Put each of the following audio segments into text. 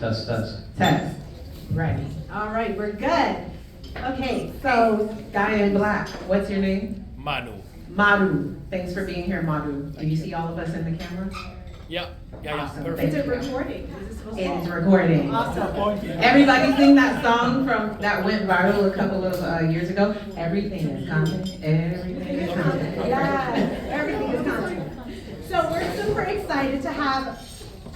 Test, test. Test. Ready. All right, we're good. Okay, so guy in black, what's your name? Manu. Maru. Thanks for being here, Maru. Do you see all of us in the camera? Yeah. Awesome. Perfect. Thank Is it you. recording? Is it supposed to? It is recording. Awesome. Everybody sing that song that went viral a couple of years ago. Everything is content. Everything is content. Yeah, everything is content. So we're super excited to have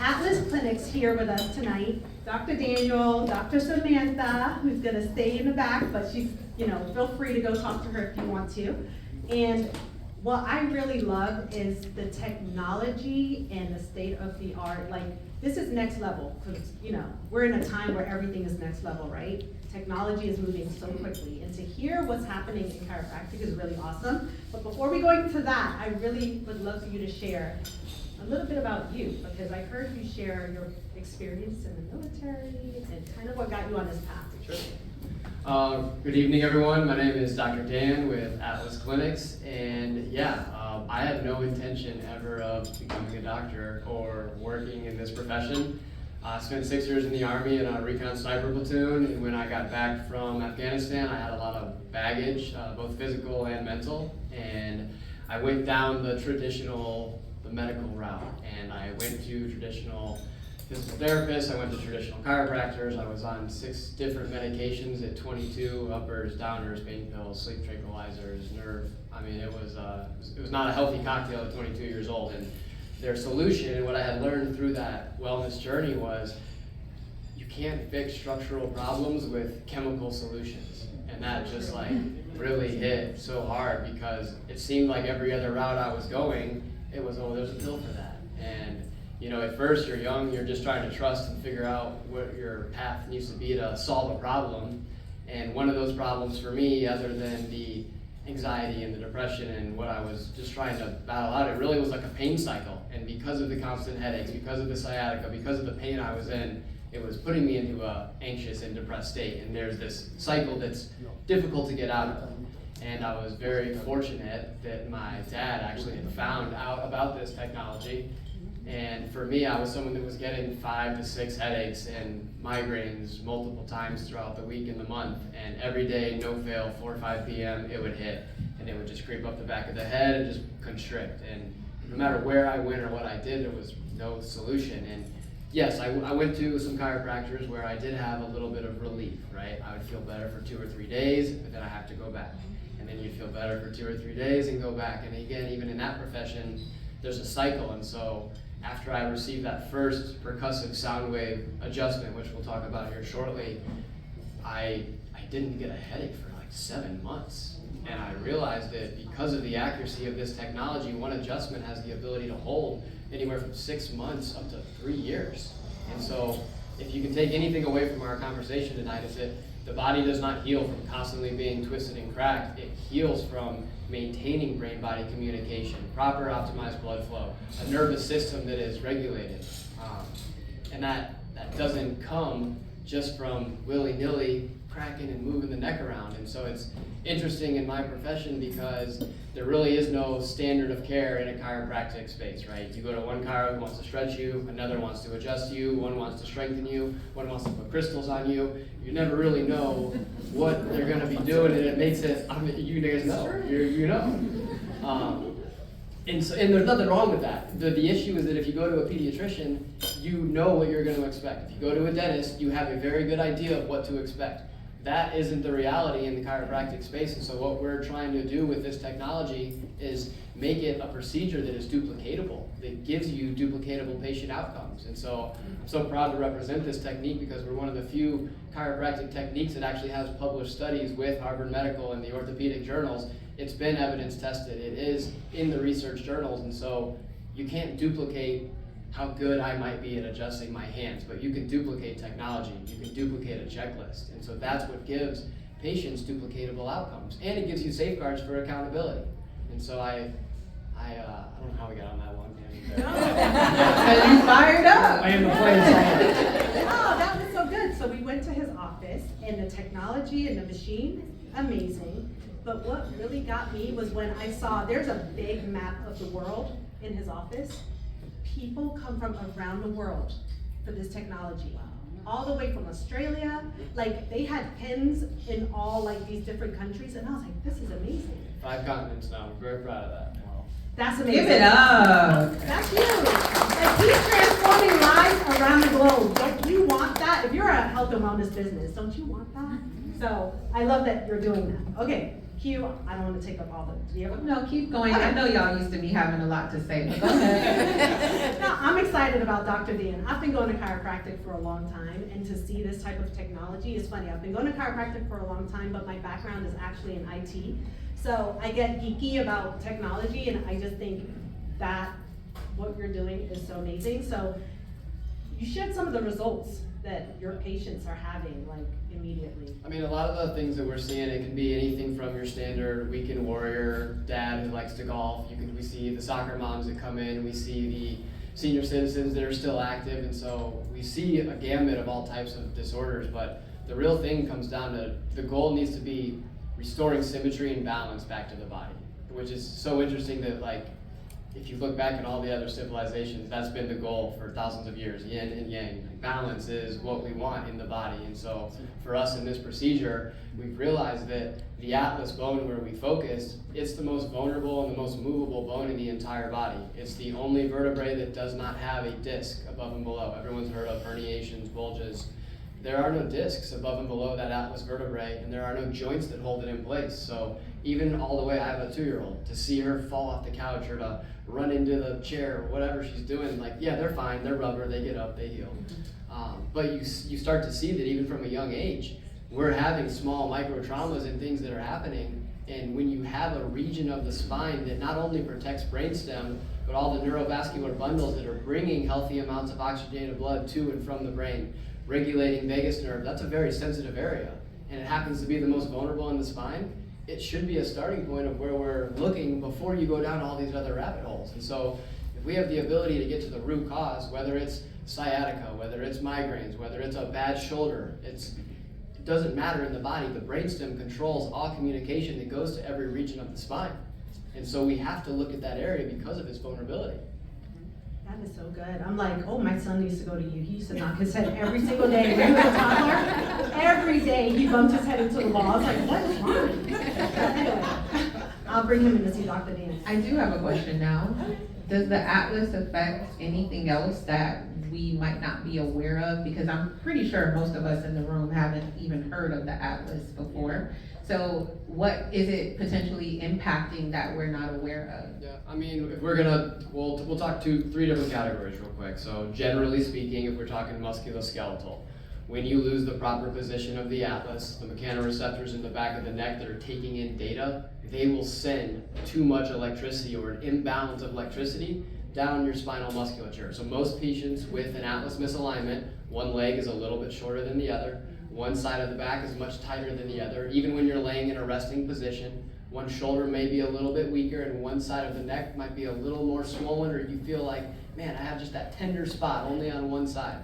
Atlas Clinics here with us tonight. Dr. Daniel, Dr. Samantha, who's gonna stay in the back, but she's, feel free to go talk to her if you want to. And what I really love is the technology and the state of the art. Like, this is next level, because, we're in a time where everything is next level, right? Technology is moving so quickly, and to hear what's happening in chiropractic is really awesome. But before we go into that, I really would love for you to share a little bit about you, because I heard you share your experience in the military and kind of what got you on this path. Sure. Good evening, everyone. My name is Dr. Dan with Atlas Clinics, and I had no intention ever of becoming a doctor or working in this profession. I spent 6 years in the Army in a recon sniper platoon, and when I got back from Afghanistan, I had a lot of baggage, both physical and mental, and I went down the medical route, and I went to traditional physical therapists, I went to traditional chiropractors, I was on 6 different medications at 22, uppers, downers, pain pills, sleep tranquilizers, nerve. I mean, it was not a healthy cocktail at 22 years old, and their solution, and what I had learned through that wellness journey was, you can't fix structural problems with chemical solutions, and that just really hit so hard, because it seemed like every other route I was going, it was, oh, there's a pill for that. And at first you're young, you're just trying to trust and figure out what your path needs to be to solve a problem. And one of those problems for me, other than the anxiety and the depression and what I was just trying to battle out, it really was like a pain cycle. And because of the constant headaches, because of the sciatica, because of the pain I was in, it was putting me into a anxious and depressed state. And there's this cycle that's difficult to get out of. And I was very fortunate that my dad actually had found out about this technology. And for me, I was someone that was getting 5 to 6 headaches and migraines multiple times throughout the week and the month. And every day, no fail, 4 or 5 p.m., it would hit. And it would just creep up the back of the head and just constrict. And no matter where I went or what I did, there was no solution. And yes, I went to some chiropractors where I did have a little bit of relief, right? I would feel better for 2 or 3 days, but then I have to go back. And then you'd feel better for 2 or 3 days and go back. And again, even in that profession, there's a cycle. And so after I received that first percussive sound wave adjustment, which we'll talk about here shortly, I didn't get a headache for 7 months. And I realized that because of the accuracy of this technology, one adjustment has the ability to hold anywhere from 6 months up to 3 years. And so if you can take anything away from our conversation tonight, is that the body does not heal from constantly being twisted and cracked. It heals from maintaining brain-body communication, proper optimized blood flow, a nervous system that is regulated. And that doesn't come just from willy-nilly cracking and moving the neck around. And so it's interesting in my profession because there really is no standard of care in a chiropractic space, right? You go to one chiro who wants to stretch you, another wants to adjust you, one wants to strengthen you, one wants to put crystals on you. You never really know what they're going to be doing, and it makes it, you guys know, you know. And there's nothing wrong with that. The issue is that if you go to a pediatrician, you know what you're going to expect. If you go to a dentist, you have a very good idea of what to expect. That isn't the reality in the chiropractic space, and so what we're trying to do with this technology is make it a procedure that is duplicatable, that gives you duplicatable patient outcomes. And so I'm so proud to represent this technique because we're one of the few chiropractic techniques that actually has published studies with Harvard Medical and the orthopedic journals. It's been evidence tested, it is in the research journals, and so you can't duplicate how good I might be at adjusting my hands, but you can duplicate technology, you can duplicate a checklist. And so that's what gives patients duplicatable outcomes. And it gives you safeguards for accountability. And so I don't know how we got on that one. Because you fired up. I am the playing Oh, that was so good. So we went to his office, and the technology and the machine, amazing. But what really got me was when I saw, there's a big map of the world in his office. People come from around the world for this technology. all the way from Australia. Like, they had pins in all like these different countries, and I was like, this is amazing. 5 continents now. We're very proud of that. That's amazing. Give it up. That's huge. Like, he's transforming lives around the globe. Don't you want that? If you're a health and wellness business, don't you want that? So I love that you're doing that. Okay, Q, I don't want to take up all the, do you have No, keep going. I know y'all used to be having a lot to say, but go ahead. No, I'm excited about Dr. Dan. I've been going to chiropractic for a long time, and to see this type of technology is funny. I've been going to chiropractic for a long time, but my background is actually in IT. So I get geeky about technology, and I just think that what you're doing is so amazing. So you shared some of the results that your patients are having, like, immediately. I mean, a lot of the things that we're seeing, it can be anything from your standard weekend warrior dad who likes to golf. We see the soccer moms that come in. We see the senior citizens that are still active, and so we see a gamut of all types of disorders. But the real thing comes down to the goal needs to be restoring symmetry and balance back to the body, which is so interesting that, like, if you look back at all the other civilizations, that's been the goal for thousands of years, yin and yang. Balance is what we want in the body. And so for us in this procedure, we've realized that the atlas bone where we focused, it's the most vulnerable and the most movable bone in the entire body. It's the only vertebrae that does not have a disc above and below. Everyone's heard of herniations, bulges. There are no discs above and below that atlas vertebrae, and there are no joints that hold it in place. So even all the way, I have a 2-year-old, to see her fall off the couch or to run into the chair or whatever she's doing, like, yeah, they're fine, they're rubber, they get up, they heal. But you start to see that even from a young age, we're having small micro traumas and things that are happening. And when you have a region of the spine that not only protects brainstem, but all the neurovascular bundles that are bringing healthy amounts of oxygenated blood to and from the brain, regulating vagus nerve, that's a very sensitive area. And it happens to be the most vulnerable in the spine. It should be a starting point of where we're looking before you go down all these other rabbit holes. And so if we have the ability to get to the root cause, whether it's sciatica, whether it's migraines, whether it's a bad shoulder, it doesn't matter in the body. The brainstem controls all communication that goes to every region of the spine. And so we have to look at that area because of its vulnerability. That is so good. I'm like, oh, my son used to go to you. He used to knock his head every single day. When he was a toddler, every day he bumped his head into the wall. I was like, what is wrong? Anyway, I'll bring him in to see Dr. Dan. I do have a question now. Does the atlas affect anything else that we might not be aware of? Because I'm pretty sure most of us in the room haven't even heard of the atlas before. So what is it potentially impacting that we're not aware of? Yeah, I mean, if we're we'll talk 3 different categories real quick. So generally speaking, if we're talking musculoskeletal, when you lose the proper position of the atlas, the mechanoreceptors in the back of the neck that are taking in data, they will send too much electricity or an imbalance of electricity down your spinal musculature. So most patients with an atlas misalignment, one leg is a little bit shorter than the other, one side of the back is much tighter than the other. Even when you're laying in a resting position, one shoulder may be a little bit weaker and one side of the neck might be a little more swollen, or you feel like, man, I have just that tender spot only on one side.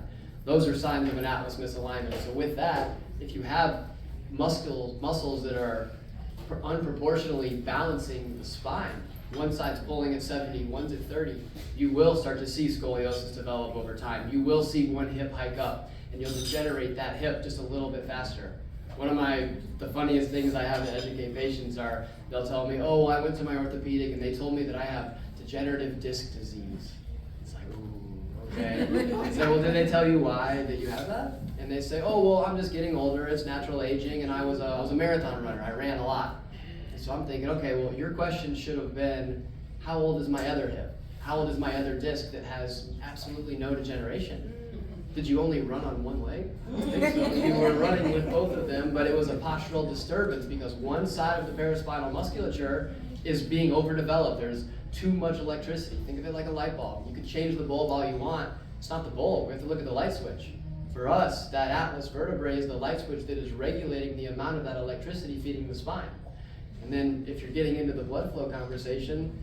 Those are signs of an atlas misalignment. So with that, if you have muscles that are unproportionally balancing the spine, one side's pulling at 70, one's at 30, you will start to see scoliosis develop over time. You will see one hip hike up, and you'll degenerate that hip just a little bit faster. One of the funniest things I have to educate patients are, they'll tell me, oh, well, I went to my orthopedic and they told me that I have degenerative disc disease. It's like, ooh, okay. I say, well, did they tell you why that you have that? And they say, oh, well, I'm just getting older, it's natural aging, and I was a marathon runner, I ran a lot. And so I'm thinking, okay, well, your question should have been, how old is my other hip? How old is my other disc that has absolutely no degeneration? Did you only run on one leg? I don't think so. You were running with both of them, but it was a postural disturbance because one side of the paraspinal musculature is being overdeveloped. There's too much electricity. Think of it like a light bulb. You can change the bulb all you want. It's not the bulb. We have to look at the light switch. For us, that atlas vertebrae is the light switch that is regulating the amount of that electricity feeding the spine. And then if you're getting into the blood flow conversation,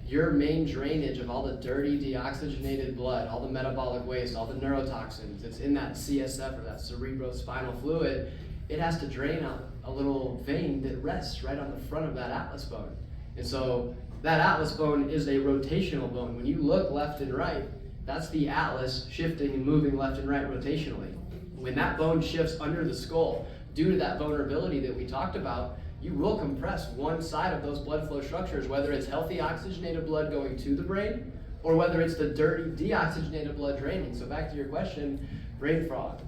your main drainage of all the dirty, deoxygenated blood, all the metabolic waste, all the neurotoxins, it's in that CSF or that cerebrospinal fluid, it has to drain out a little vein that rests right on the front of that atlas bone. And so that atlas bone is a rotational bone. When you look left and right, that's the atlas shifting and moving left and right rotationally. When that bone shifts under the skull, due to that vulnerability that we talked about, you will compress one side of those blood flow structures, whether it's healthy oxygenated blood going to the brain, or whether it's the dirty deoxygenated blood draining. So back to your question, brain fog,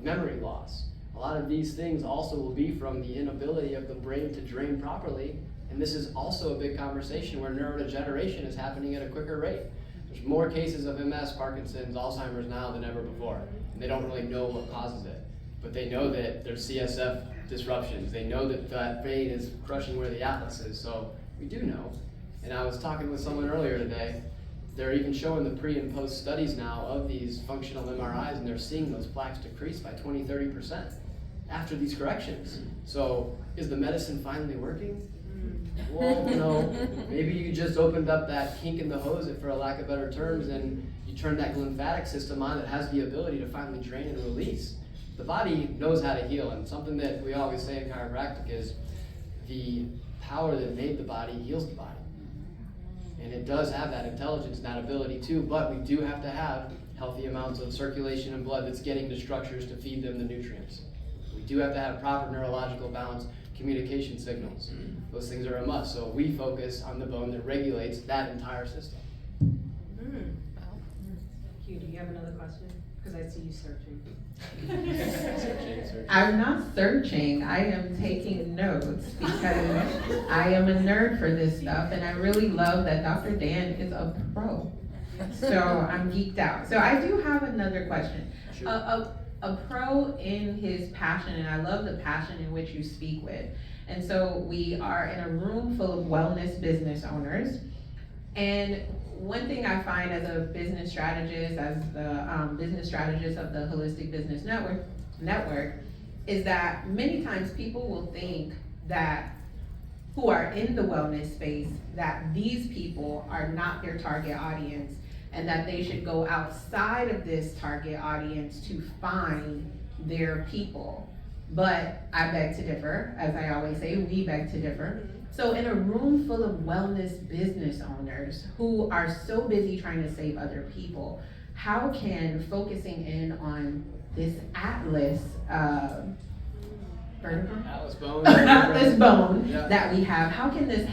memory loss. A lot of these things also will be from the inability of the brain to drain properly. And this is also a big conversation where neurodegeneration is happening at a quicker rate. There's more cases of MS, Parkinson's, Alzheimer's now than ever before. And they don't really know what causes it. But they know that there's CSF disruptions. They know that that vein is crushing where the atlas is. So we do know. And I was talking with someone earlier today. They're even showing the pre and post studies now of these functional MRIs, and they're seeing those plaques decrease by 20-30% after these corrections. So is the medicine finally working? Well, maybe you just opened up that kink in the hose, for a lack of better terms, and you turned that lymphatic system on that has the ability to finally drain and release. The body knows how to heal, and something that we always say in chiropractic is the power that made the body heals the body. And it does have that intelligence and that ability too, but we do have to have healthy amounts of circulation and blood that's getting to structures to feed them the nutrients. We do have to have proper neurological balance, communication signals. Those things are a must. So we focus on the bone that regulates that entire system. Hugh, do you have another question? Because I see you searching. Searching. I'm not searching, I am taking notes because I am a nerd for this stuff, and I really love that Dr. Dan is a pro. So I'm geeked out. So I do have another question. Sure. A pro in his passion, and I love the passion in which you speak with. And so we are in a room full of wellness business owners. And one thing I find as a business strategist, as the business strategist of the Holistic Business Network, is that many times people will think that who are in the wellness space, that these people are not their target audience, and that they should go outside of this target audience to find their people. But I beg to differ, as I always say, we beg to differ. So in a room full of wellness business owners who are so busy trying to save other people, how can focusing in on this atlas Atlas bone. atlas bone Yeah. that we have, how can this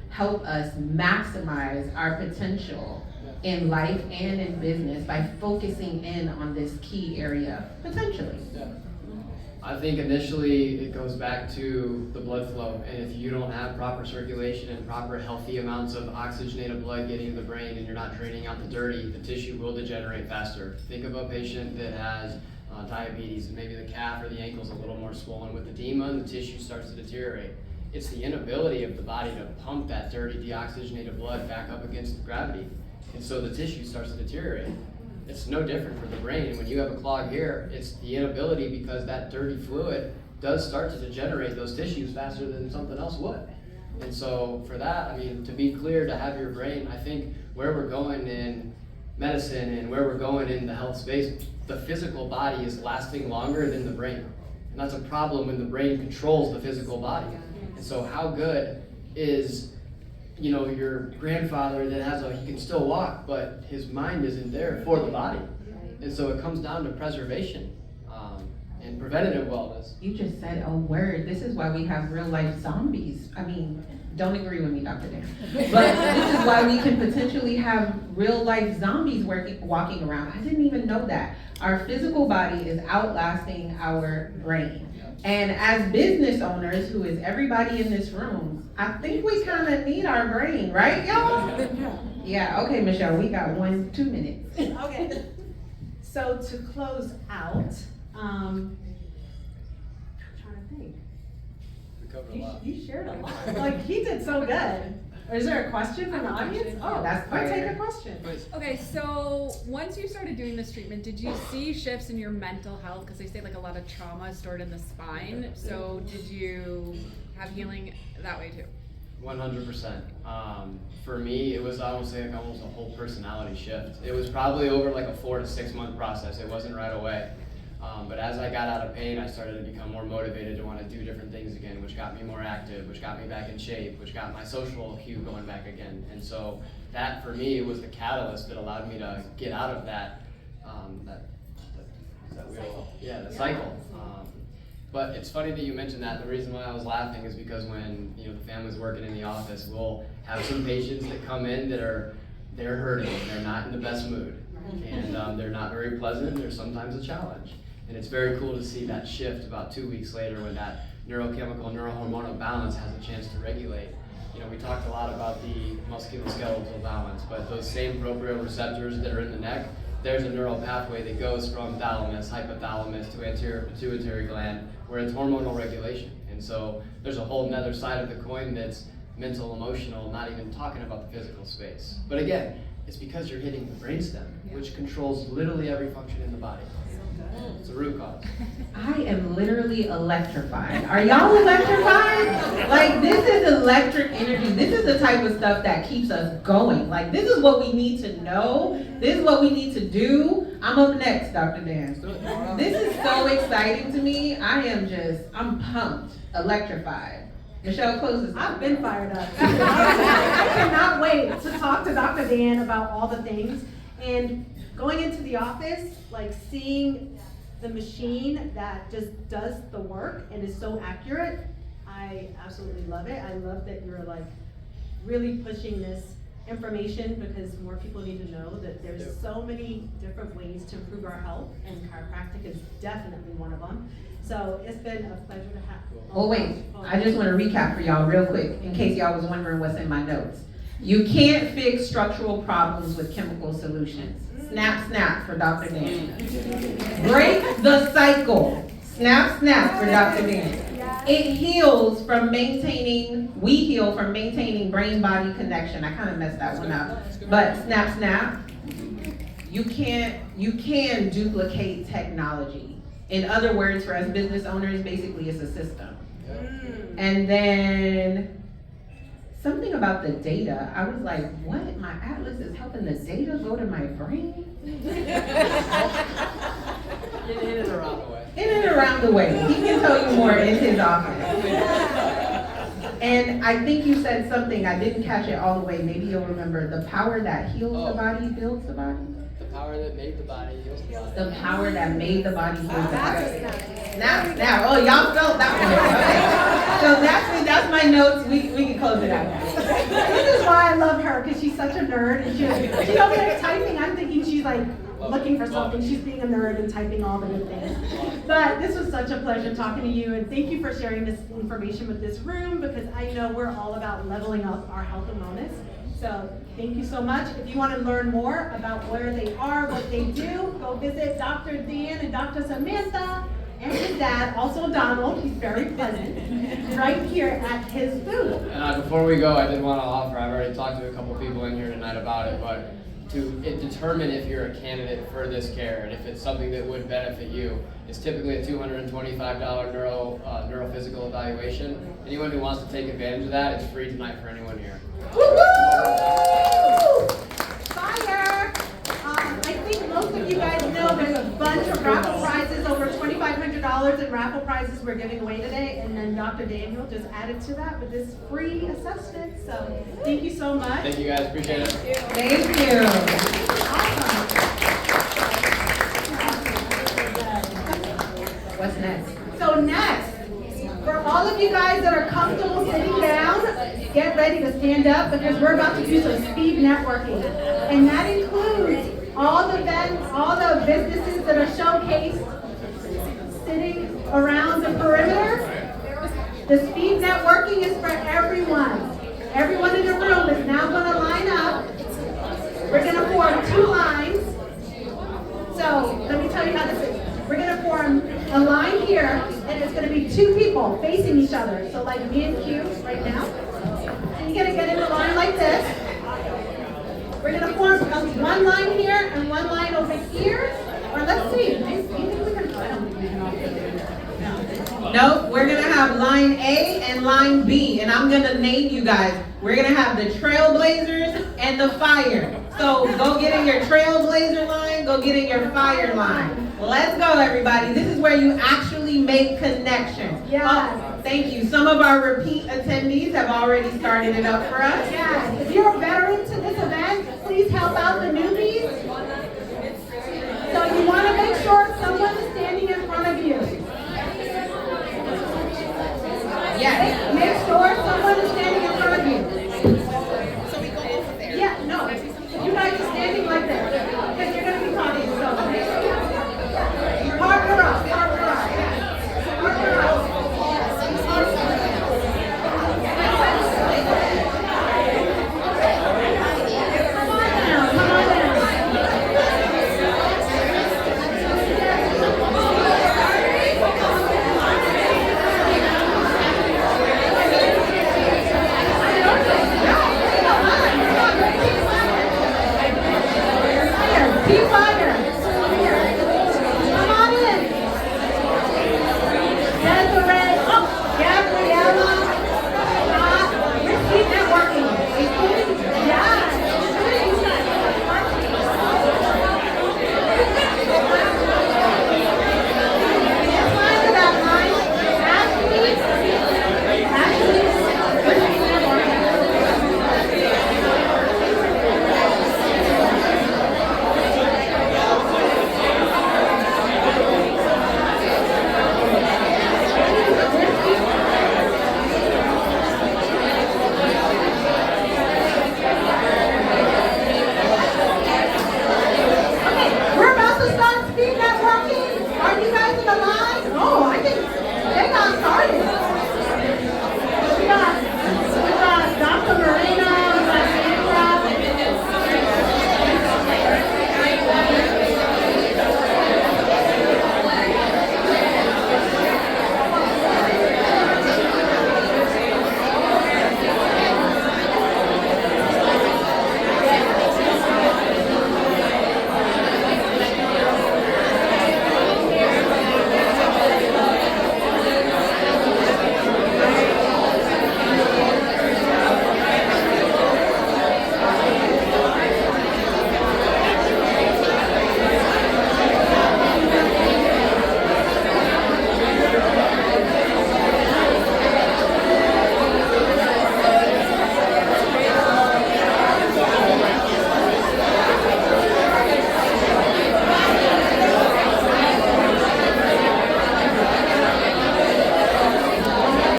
help us maximize our potential in life and in business by focusing in on this key area potentially? Yeah. I think initially it goes back to the blood flow, and if you don't have proper circulation and proper healthy amounts of oxygenated blood getting to the brain and you're not draining out the dirty, the tissue will degenerate faster. Think of a patient that has diabetes and maybe the calf or the ankle is a little more swollen with edema and the tissue starts to deteriorate. It's the inability of the body to pump that dirty deoxygenated blood back up against gravity, and so the tissue starts to deteriorate. It's no different for the brain. When you have a clog here, it's the inability because that dirty fluid does start to degenerate those tissues faster than something else would. And so for that, I mean, to be clear, to have your brain, I think where we're going in medicine and where we're going in the health space, the physical body is lasting longer than the brain. And that's a problem when the brain controls the physical body. And so how good is your grandfather that he can still walk, but his mind isn't there for the body. And so it comes down to preservation and preventative wellness. You just said a word. This is why we have real life zombies. I mean, don't agree with me, Dr. Dan. But this is why we can potentially have real life zombies walking around. I didn't even know that. Our physical body is outlasting our brain. And as business owners, who is everybody in this room, I think we kind of need our brain, right, y'all? Yeah, okay, Michelle, we got 2 minutes. Okay. So to close out, I'm trying to think. We covered a lot. You shared a lot. Like, he did so good. Is there a question from the audience? Oh, That's I'll take fire. a question. Okay, so once you started doing this treatment, did you see shifts in your mental health? Because they say like a lot of trauma is stored in the spine. So did you have healing that way too? 100%. For me, it was, I would say, like almost a whole personality shift. It was probably over like a 4 to 6 month process. It wasn't right away. But as I got out of pain, I started to become more motivated to want to do different things again, which got me more active, which got me back in shape, which got my social hue going back again. And so that, for me, was the catalyst that allowed me to get out of that, is the cycle. But it's funny that you mentioned that. The reason why I was laughing is because when the family's working in the office, we'll have some patients that come in that they're hurting, they're not in the best mood, and they're not very pleasant. They're sometimes a challenge, and it's very cool to see that shift about 2 weeks later when that neurochemical, neurohormonal balance has a chance to regulate. We talked a lot about the musculoskeletal balance, but those same proprioceptors that are in the neck, there's a neural pathway that goes from thalamus, hypothalamus to anterior pituitary gland, where it's hormonal regulation. And so there's a whole nother side of the coin that's mental, emotional, not even talking about the physical space. But again, it's because you're hitting the brainstem, which controls literally every function in the body. It's a root cause. I am literally electrified. Are y'all electrified? Like, this is electric energy. This is the type of stuff that keeps us going. Like, this is what we need to know. This is what we need to do. I'm up next, Dr. Dan. This is so exciting to me. I'm pumped, electrified. Michelle, close this. I've been fired up. I cannot wait to talk to Dr. Dan about all the things. And going into the office, like seeing the machine that just does the work and is so accurate, I absolutely love it. I love that you're like really pushing this information because more people need to know that there's so many different ways to improve our health, and chiropractic is definitely one of them. So it's been a pleasure to have you. Oh wait, I just want to recap for y'all real quick in case y'all was wondering what's in my notes. You can't fix structural problems with chemical solutions. Snap, snap for Dr. Dan. Break the cycle. Snap, snap for Dr. Dan. We heal from maintaining brain-body connection. I kind of messed that one up. But snap, snap, you can duplicate technology. In other words, for us business owners, basically it's a system. And then something about the data, I was like, what? My Atlas is helping the data go to my brain? In and around the way. In and around the way. He can tell you more in his office. And I think you said something, I didn't catch it all the way, maybe you'll remember. The power that heals the body builds the body. The power that made the body heals the body. The power that made the body heals the body. Now, oh, y'all felt that one. Okay. So that's my notes. We can close it out. This is why I love her, because she's such a nerd, and she's over there typing. I'm thinking she's like looking for something. She's being a nerd and typing all the good things. But this was such a pleasure talking to you, and thank you for sharing this information with this room, because I know we're all about leveling up our health and wellness. So thank you so much. If you want to learn more about where they are, what they do, go visit Dr. Dan and Dr. Samantha and his dad, also Donald, he's very pleasant, right here at his booth. And before we go, I did want to offer, I've already talked to a couple people in here tonight about it, but to determine if you're a candidate for this care and if it's something that would benefit you, it's typically a $225 neurophysical evaluation. Anyone who wants to take advantage of that, it's free tonight for anyone here. Woo-hoo! Fire! I think most of you guys know there's a bunch of raffle prizes, over $2,500 in raffle prizes we're giving away today, and then Dr. Daniel just added to that with this free assessment. So thank you so much. Thank you guys, appreciate it. Thank you. Awesome. What's next? So next, for all of you guys that are comfortable sitting down, get ready to stand up, because we're about to do some speed networking. And that includes all the businesses that are showcased sitting around the perimeter. The speed networking is for everyone. Everyone in the room is now going to line up. We're going to form 2 lines. So let me tell you how this is. We're going to form a line here, and it's going to be 2 people facing each other. So like me and Q right now. And you're going to get in a line like this. We're going to form one line here and one line over here. Or let's see. Nope, we're gonna have line A and line B, and I'm gonna name you guys. We're gonna have the Trailblazers and the Fire. So go get in your Trailblazer line, go get in your Fire line. Let's go, everybody. This is where you actually make connections. Yeah. Oh, thank you. Some of our repeat attendees have already started it up for us. Yeah. If you're a veteran to this event, please help out the newbies.